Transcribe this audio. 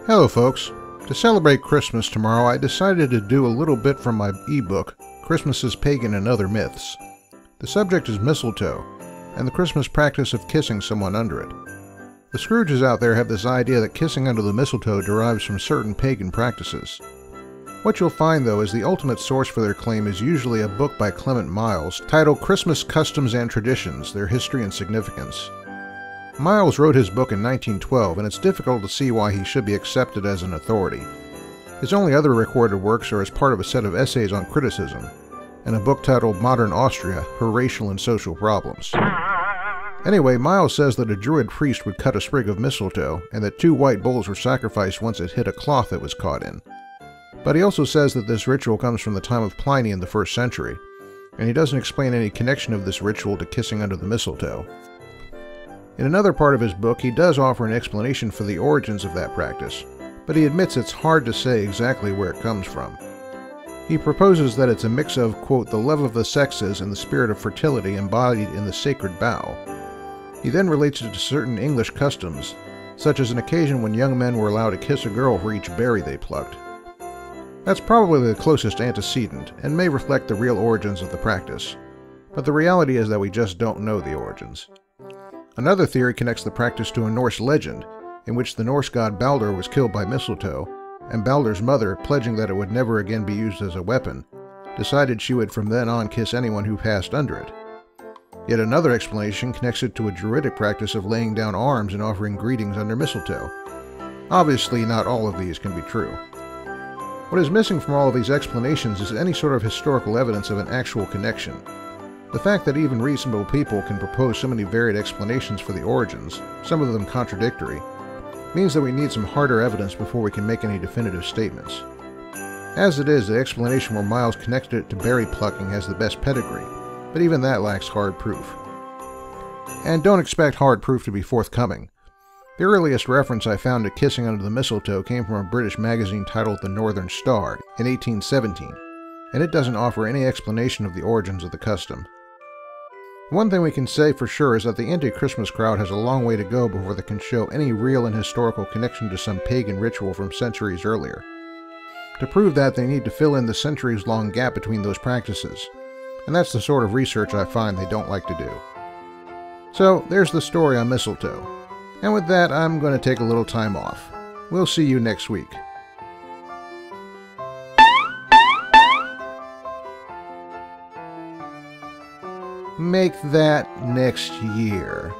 Hello folks. To celebrate Christmas tomorrow, I decided to do a little bit from my ebook, Christmas's Pagan and Other Myths. The subject is mistletoe, and the Christmas practice of kissing someone under it. The Scrooges out there have this idea that kissing under the mistletoe derives from certain pagan practices. What you'll find, though, is the ultimate source for their claim is usually a book by Clement Miles titled Christmas Customs and Traditions, Their History and Significance. Miles wrote his book in 1912, and it's difficult to see why he should be accepted as an authority. His only other recorded works are as part of a set of essays on criticism, and a book titled Modern Austria, Her Racial and Social Problems. Anyway, Miles says that a Druid priest would cut a sprig of mistletoe, and that 2 white bulls were sacrificed once it hit a cloth it was caught in. But he also says that this ritual comes from the time of Pliny in the 1st century, and he doesn't explain any connection of this ritual to kissing under the mistletoe. In another part of his book, he does offer an explanation for the origins of that practice, but he admits it's hard to say exactly where it comes from. He proposes that it's a mix of, quote, the love of the sexes and the spirit of fertility embodied in the sacred bough. He then relates it to certain English customs, such as an occasion when young men were allowed to kiss a girl for each berry they plucked. That's probably the closest antecedent, and may reflect the real origins of the practice, but the reality is that we just don't know the origins. Another theory connects the practice to a Norse legend, in which the Norse god Baldur was killed by mistletoe, and Baldur's mother, pledging that it would never again be used as a weapon, decided she would from then on kiss anyone who passed under it. Yet another explanation connects it to a Druidic practice of laying down arms and offering greetings under mistletoe. Obviously, not all of these can be true. What is missing from all of these explanations is any sort of historical evidence of an actual connection. The fact that even reasonable people can propose so many varied explanations for the origins, some of them contradictory, means that we need some harder evidence before we can make any definitive statements. As it is, the explanation where Miles connected it to berry plucking has the best pedigree, but even that lacks hard proof. And don't expect hard proof to be forthcoming. The earliest reference I found to kissing under the mistletoe came from a British magazine titled The Northern Star in 1817, and it doesn't offer any explanation of the origins of the custom. One thing we can say for sure is that the anti-Christmas crowd has a long way to go before they can show any real and historical connection to some pagan ritual from centuries earlier. To prove that, they need to fill in the centuries-long gap between those practices, and that's the sort of research I find they don't like to do. So, there's the story on mistletoe. And with that, I'm going to take a little time off. We'll see you next week. Make that next year.